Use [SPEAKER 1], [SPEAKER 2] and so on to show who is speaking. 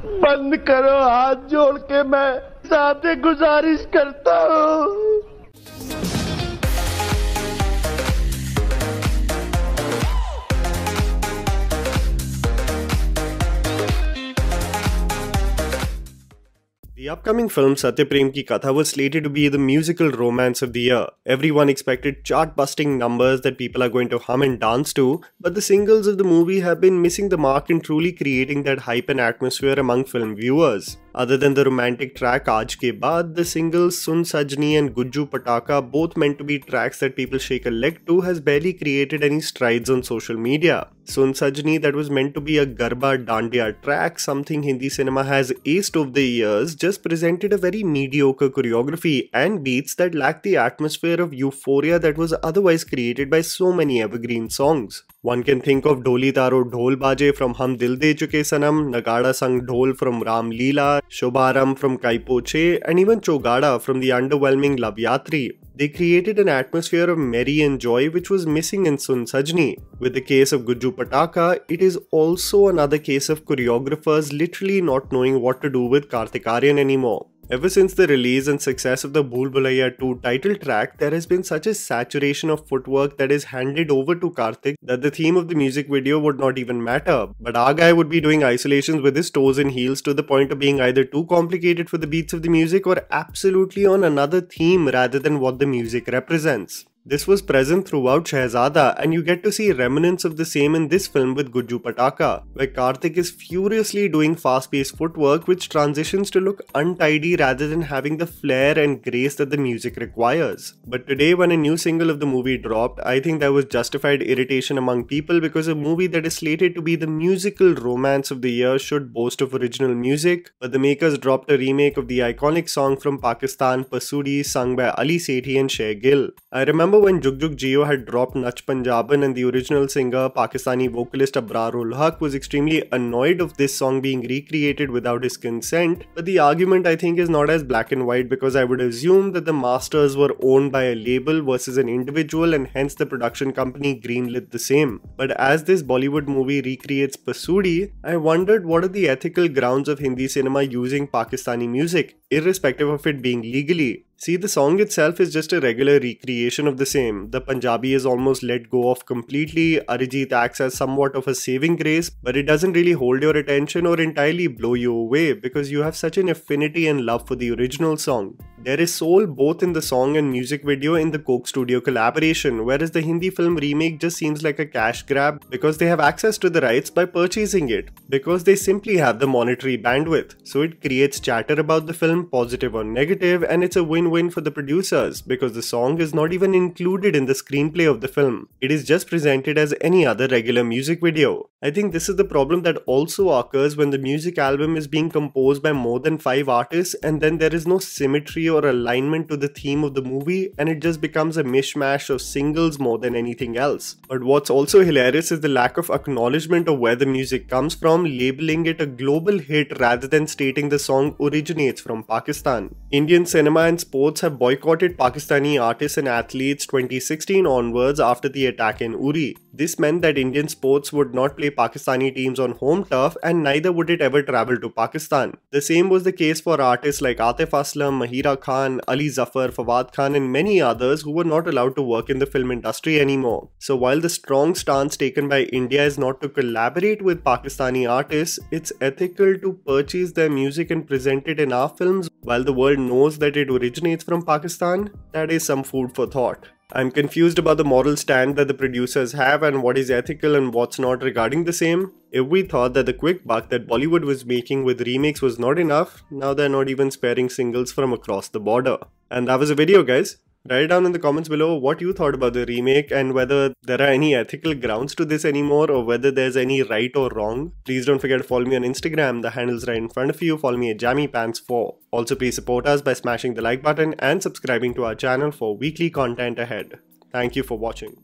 [SPEAKER 1] बंद करो, हाथ जोड़ के मैं साथ गुजारिश करता हूँ।
[SPEAKER 2] The upcoming film Satyaprem Ki Katha was slated to be the musical romance of the year. Everyone expected chart-busting numbers that people are going to hum and dance to, but the singles of the movie have been missing the mark in truly creating that hype and atmosphere among film viewers. Other than the romantic track Aaj Ke Baad, the singles Sun Sajni and Gujju Pataka, both meant to be tracks that people shake a leg to, has barely created any strides on social media. Sun Sajni, that was meant to be a Garba Dandiya track, something Hindi cinema has aced over the years, just presented a very mediocre choreography and beats that lacked the atmosphere of euphoria that was otherwise created by so many evergreen songs. One can think of Dholi Taro Dhol Baje from Hum Dil De Chuke Sanam, Nagada Sang Dhol from Ram Leela, Shobharam from Kai Po Che, and even Chogada from the underwhelming Love Yatri. They created an atmosphere of merry and joy which was missing in Sun Sajni. With the case of Gujju Pataka, it is also another case of choreographers literally not knowing what to do with Kartik Aaryan anymore. Ever since the release and success of the Bhool Bhulaiya 2 title track, there has been such a saturation of footwork that is handed over to Kartik that the theme of the music video would not even matter. But our guy would be doing isolations with his toes and heels to the point of being either too complicated for the beats of the music or absolutely on another theme rather than what the music represents. This was present throughout Shehzada, and you get to see remnants of the same in this film with Gujju Pataka, where Kartik is furiously doing fast-paced footwork which transitions to look untidy rather than having the flair and grace that the music requires. But today, when a new single of the movie dropped, I think there was justified irritation among people because a movie that is slated to be the musical romance of the year should boast of original music, but the makers dropped a remake of the iconic song from Pakistan, Pasoori, sung by Ali Sethi and Shae Gill. I remember when Jug Jug Jio had dropped Nach Punjaban and the original singer, Pakistani vocalist Abrarul Haq, was extremely annoyed of this song being recreated without his consent, but the argument I think is not as black and white because I would assume that the masters were owned by a label versus an individual and hence the production company greenlit the same. But as this Bollywood movie recreates Pasoori, I wondered what are the ethical grounds of Hindi cinema using Pakistani music, irrespective of it being legally. See, the song itself is just a regular recreation of the same. The Punjabi is almost let go of completely. Arijit acts as somewhat of a saving grace, but it doesn't really hold your attention or entirely blow you away because you have such an affinity and love for the original song. There is soul both in the song and music video in the Coke Studio collaboration, whereas the Hindi film remake just seems like a cash grab because they have access to the rights by purchasing it, because they simply have the monetary bandwidth. So it creates chatter about the film, positive or negative, and it's a win-win for the producers because the song is not even included in the screenplay of the film. It is just presented as any other regular music video. I think this is the problem that also occurs when the music album is being composed by more than 5 artists and then there is no symmetry or alignment to the theme of the movie and it just becomes a mishmash of singles more than anything else. But what's also hilarious is the lack of acknowledgement of where the music comes from, labeling it a global hit rather than stating the song originates from Pakistan. Indian cinema and sports have boycotted Pakistani artists and athletes 2016 onwards after the attack in Uri. This meant that Indian sports would not play Pakistani teams on home turf and neither would it ever travel to Pakistan. The same was the case for artists like Atif Aslam, Mahira Khan, Ali Zafar, Fawad Khan and many others who were not allowed to work in the film industry anymore. So while the strong stance taken by India is not to collaborate with Pakistani artists, it's ethical to purchase their music and present it in our films while the world knows that it originates from Pakistan. That is some food for thought. I'm confused about the moral stand that the producers have and what is ethical and what's not regarding the same. If we thought that the quick buck that Bollywood was making with remakes was not enough, now they're not even sparing singles from across the border. And that was the video, guys. Write down in the comments below what you thought about the remake and whether there are any ethical grounds to this anymore or whether there's any right or wrong. Please don't forget to follow me on Instagram, the handle's right in front of you. Follow me at JammyPants4. Also please support us by smashing the like button and subscribing to our channel for weekly content ahead. Thank you for watching.